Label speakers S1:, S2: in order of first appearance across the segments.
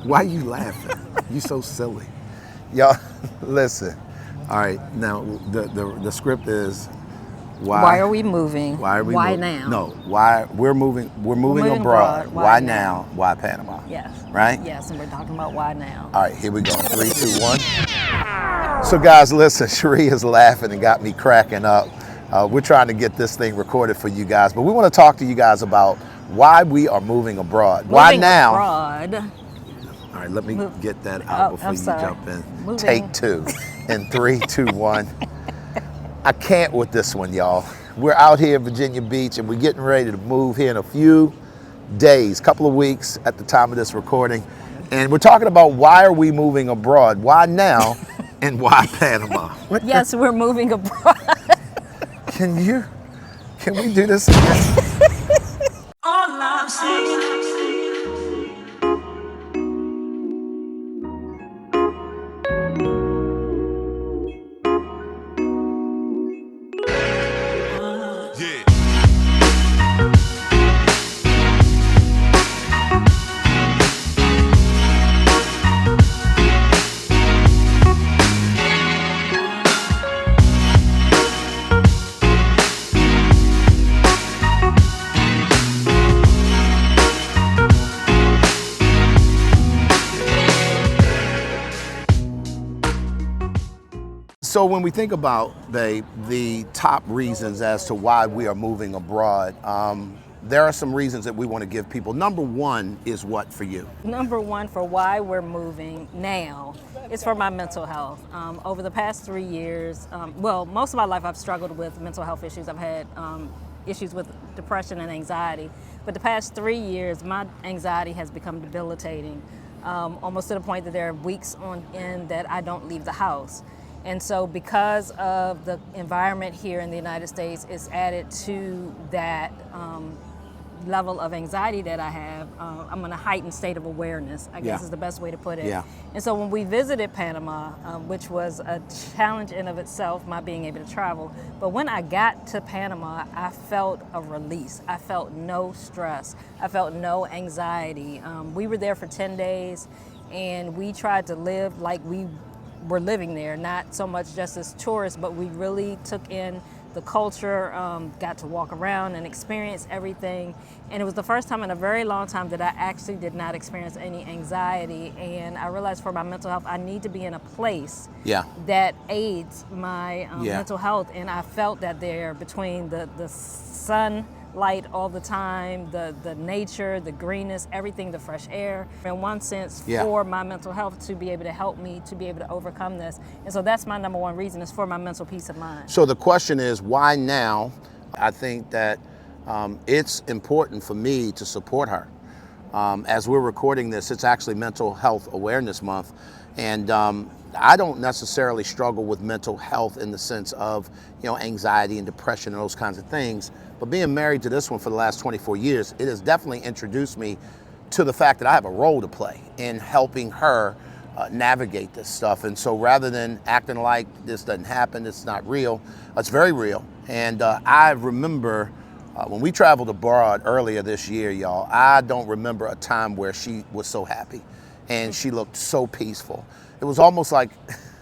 S1: Why are you laughing? You so silly. Y'all, listen. All right, now the script is
S2: Why are we moving?
S1: Why are we
S2: Why
S1: moving?
S2: now?
S1: No, why we're moving abroad. Why now? Why Panama?
S2: Yes.
S1: Right?
S2: Yes, and we're talking about why now.
S1: All right, here we go. 3, 2, 1. So guys, listen, Sheri is laughing and got me cracking up. We're trying to get this thing recorded for you guys, but we want to talk to you guys about why we are moving abroad. Why now?
S2: Abroad.
S1: All right, let me get that out before you jump in.
S2: Moving.
S1: Take 2 in 3, 2, 1. I can't with this one, y'all. We're out here in Virginia Beach and we're getting ready to move here in a few days, couple of weeks at the time of this recording. And we're talking about why are we moving abroad? Why now? And why Panama?
S2: Yes, we're moving abroad.
S1: Can we do this again?
S3: All I'm saying.
S1: So when we think about, babe, the top reasons as to why we are moving abroad, there are some reasons that we want to give people. Number one is what for you?
S2: Number one for why we're moving now is for my mental health. Over the past 3 years, well, most of my life I've struggled with mental health issues. I've had issues with depression and anxiety. But the past 3 years, my anxiety has become debilitating, almost to the point that there are weeks on end that I don't leave the house. And so because of the environment here in the United States, it's added to that level of anxiety that I have. I'm in a heightened state of awareness, I guess is the best way to put it.
S1: Yeah.
S2: And so when we visited Panama, which was a challenge in of itself, my being able to travel, but when I got to Panama, I felt a release. I felt no stress. I felt no anxiety. We were there for 10 days and we tried to live like we were living there, not so much just as tourists, but we really took in the culture, got to walk around and experience everything. And it was the first time in a very long time that I actually did not experience any anxiety. And I realized for my mental health, I need to be in a place that aids my mental health. And I felt that there between the sunlight all the time, the nature, the greenness, everything, the fresh air, in one sense for my mental health to be able to help me to be able to overcome this. And so that's my number one reason, is for my mental peace of mind.
S1: So the question is, why now? I think that it's important for me to support her. As we're recording this, it's actually Mental Health Awareness Month. And I don't necessarily struggle with mental health in the sense of, anxiety and depression and those kinds of things. But being married to this one for the last 24 years, it has definitely introduced me to the fact that I have a role to play in helping her navigate this stuff. And so rather than acting like this doesn't happen, it's not real, it's very real. And I remember when we traveled abroad earlier this year, y'all, I don't remember a time where she was so happy and she looked so peaceful. It was almost like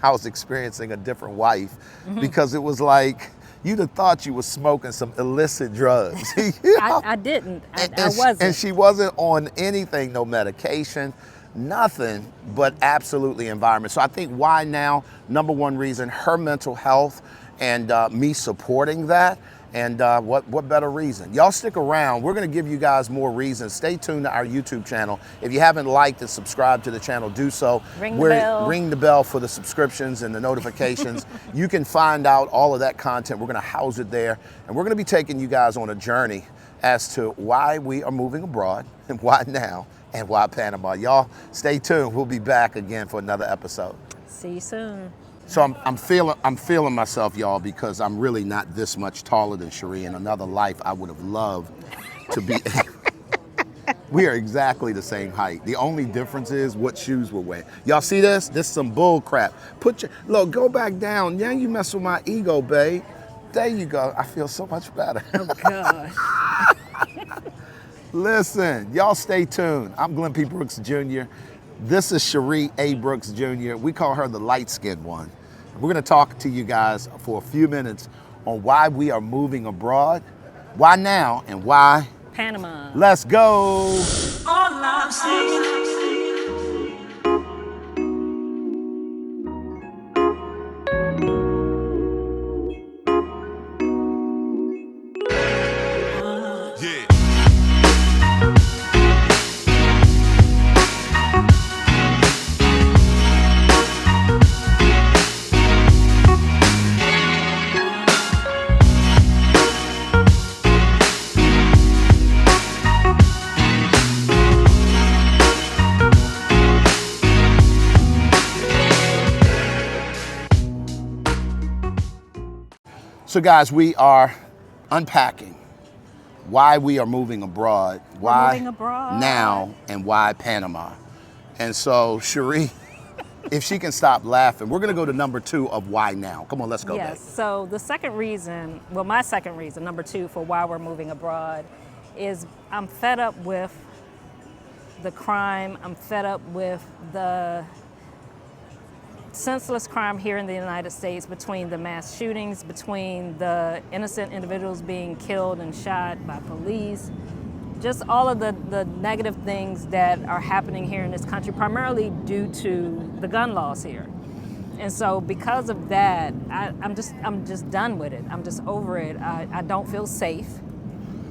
S1: I was experiencing a different wife, because it was like you'd have thought you were smoking some illicit drugs.
S2: I didn't. I wasn't.
S1: And she wasn't on anything, no medication, nothing, but absolutely environment. So I think why now, number one reason, her mental health and me supporting that. And what better reason? Y'all stick around. We're going to give you guys more reasons. Stay tuned to our YouTube channel. If you haven't liked and subscribed to the channel, do so.
S2: Ring the bell.
S1: Ring the bell for the subscriptions and the notifications. You can find out all of that content. We're going to house it there. And we're going to be taking you guys on a journey as to why we are moving abroad and why now and why Panama. Y'all stay tuned. We'll be back again for another episode.
S2: See you soon.
S1: So I'm feeling myself, y'all, because I'm really not this much taller than Sheri. In another life, I would have loved to be. We are exactly the same height. The only difference is what shoes we're wearing. Y'all see this? This is some bull crap. Look, go back down. Now you mess with my ego, babe. There you go. I feel so much better.
S2: Oh, gosh.
S1: Listen, y'all stay tuned. I'm Glenn P. Brooks Jr. This is Sheri A. Brooks Jr. We call her the light-skinned one. We're gonna talk to you guys for a few minutes on why we are moving abroad, why now, and why
S2: Panama.
S1: Let's go.
S3: All I'm saying.
S1: So guys, we are unpacking why we are moving abroad, why
S2: moving abroad.
S1: now, and why Panama. And so Sheri, if she can stop laughing, we're gonna go to number 2 of why now. Come on, let's go,
S2: Yes,
S1: babe.
S2: so the second reason, well, my second reason, number 2 for why we're moving abroad is I'm fed up with the crime. I'm fed up with the senseless crime here in the United States, between the mass shootings, between the innocent individuals being killed and shot by police, just all of the negative things that are happening here in this country, primarily due to the gun laws here. And so because of that, I'm just done with it. I'm just over it. I don't feel safe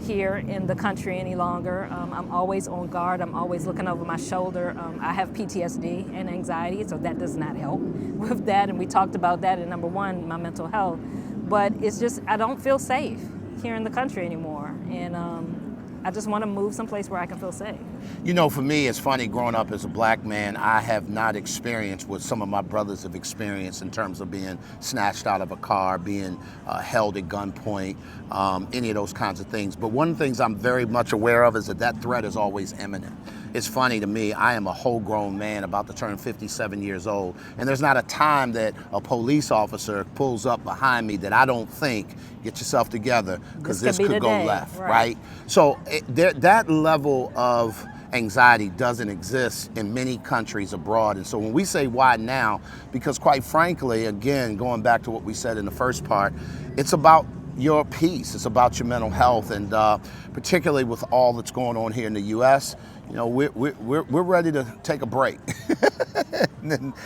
S2: here in the country any longer. I'm always on guard. I'm always looking over my shoulder. I have PTSD and anxiety, so that does not help with that. And we talked about that in number 1, my mental health. But it's just, I don't feel safe here in the country anymore. And I just want to move someplace where I can feel safe.
S1: You know, for me, it's funny, growing up as a black man, I have not experienced what some of my brothers have experienced in terms of being snatched out of a car, being held at gunpoint, any of those kinds of things. But one of the things I'm very much aware of is that threat is always imminent. It's funny to me, I am a whole grown man about to turn 57 years old, and there's not a time that a police officer pulls up behind me that I don't think, get yourself together, because this could go left, right? So that level of anxiety doesn't exist in many countries abroad. And so when we say why now, because quite frankly, again, going back to what we said in the first part, it's about your peace, it's about your mental health, and particularly with all that's going on here in the U.S., you know, we're ready to take a break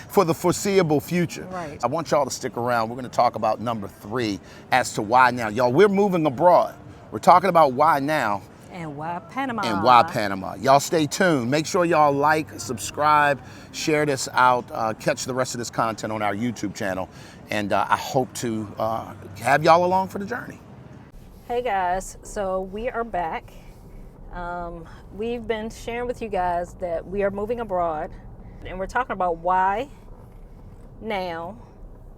S1: for the foreseeable future.
S2: Right.
S1: I want y'all to stick around. We're going to talk about number 3 as to why now. Y'all, we're moving abroad. We're talking about why now.
S2: And why Panama?
S1: And why Panama. Y'all stay tuned. Make sure y'all like, subscribe, share this out, catch the rest of this content on our YouTube channel. And I hope to have y'all along for the journey.
S2: Hey guys, so we are back. We've been sharing with you guys that we are moving abroad, and we're talking about why now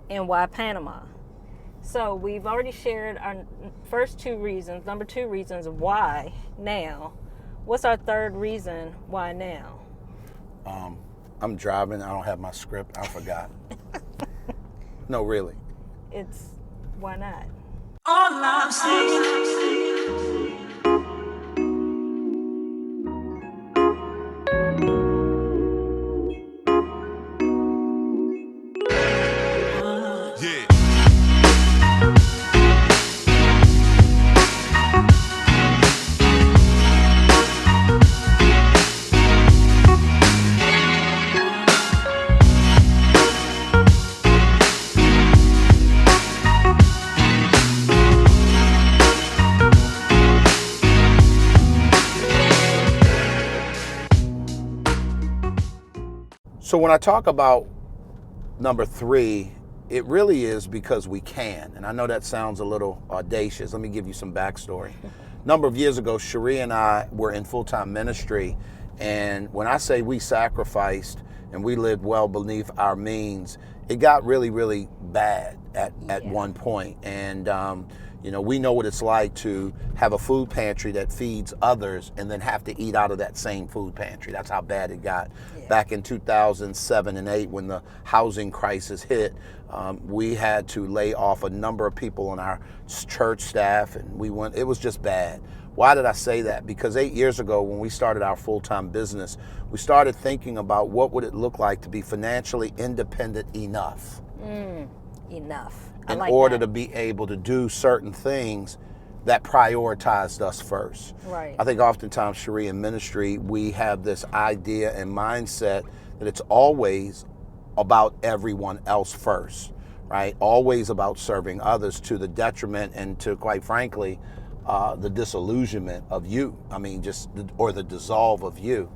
S2: and why Panama. So we've already shared our first 2 reasons, number 2 reasons why now. What's our third reason why now?
S1: I'm driving, I don't have my script, I forgot. No, really.
S2: It's why not?
S3: All I'm saying.
S1: So when I talk about number 3, it really is because we can. And I know that sounds a little audacious. Let me give you some backstory. A number of years ago, Sheri and I were in full-time ministry. And when I say we sacrificed and we lived well beneath our means, it got really, really bad at one point. And, you know, we know what it's like to have a food pantry that feeds others and then have to eat out of that same food pantry. That's how bad it got. Back in 2007 and 8, when the housing crisis hit, we had to lay off a number of people on our church staff, and it was just bad. Why did I say that? Because 8 years ago, when we started our full-time business, we started thinking about what would it look like to be financially independent enough.
S2: Enough.
S1: In order to be able to do certain things that prioritized us first.
S2: Right.
S1: I think oftentimes, Sheri, in ministry, we have this idea and mindset that it's always about everyone else first, right? Always about serving others to the detriment and to, quite frankly, the disillusionment of you. I mean, or the dissolve of you.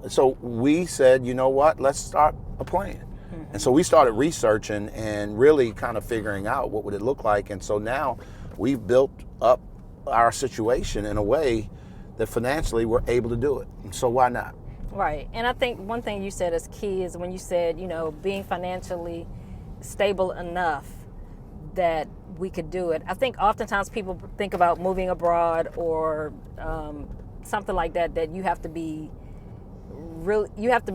S1: So we said, you know what, let's start a plan. And so we started researching and really kind of figuring out what would it look like. And so now we've built up our situation in a way that financially we're able to do it. And so why not?
S2: Right. And I think one thing you said is key is when you said, being financially stable enough that we could do it. I think oftentimes people think about moving abroad or something like that you have to be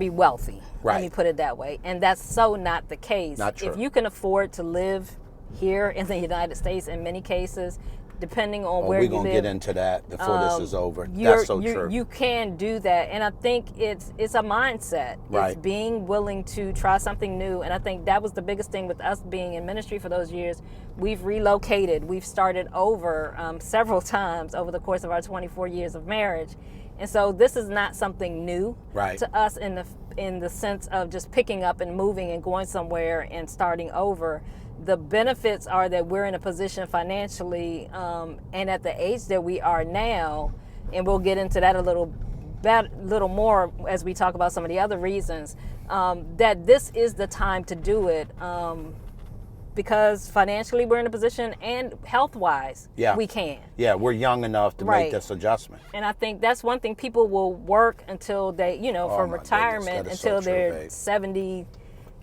S2: wealthy.
S1: Right.
S2: Let me put it that way. And that's so not the case.
S1: Not true.
S2: If you can afford to live here in the United States, in many cases, depending on where you live.
S1: We're going to get into that before this is over. That's so true.
S2: You can do that. And I think it's a mindset.
S1: Right.
S2: It's being willing to try something new. And I think that was the biggest thing with us being in ministry for those years. We've relocated. We've started over several times over the course of our 24 years of marriage. And so this is not something new to us in the sense of just picking up and moving and going somewhere and starting over. The benefits are that we're in a position financially and at the age that we are now, and we'll get into that a little more as we talk about some of the other reasons, that this is the time to do it because financially we're in a position and health-wise we can.
S1: Yeah, we're young enough to make this adjustment.
S2: And I think that's one thing. People will work until they, for retirement until they're 70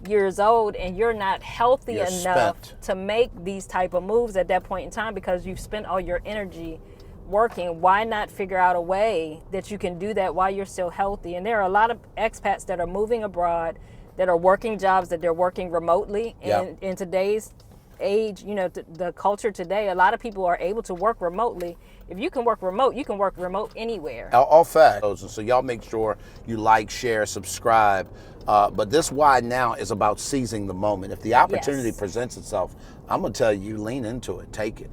S2: years old, and you're not healthy enough to make these type of moves at that point in time because you've spent all your energy working. Why not figure out a way that you can do that while you're still healthy? And there are a lot of expats that are moving abroad that are working jobs that they're working remotely. And in today's age, the culture today, a lot of people are able to work remotely. If you can work remote, you can work remote anywhere.
S1: All facts. So y'all make sure you like, share, subscribe. But this why now is about seizing the moment. If the opportunity presents itself, I'm going to tell you, lean into it, take it.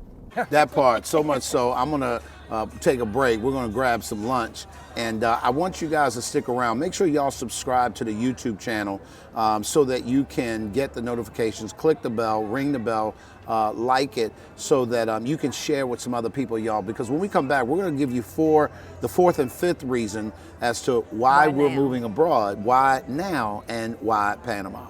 S1: That part, so much so, I'm going to take a break. We're going to grab some lunch. And I want you guys to stick around. Make sure y'all subscribe to the YouTube channel so that you can get the notifications, click the bell, ring the bell, like it, so that you can share with some other people, y'all. Because when we come back, we're going to give you the fourth and fifth reason as to why we're moving abroad, why now, and why Panama.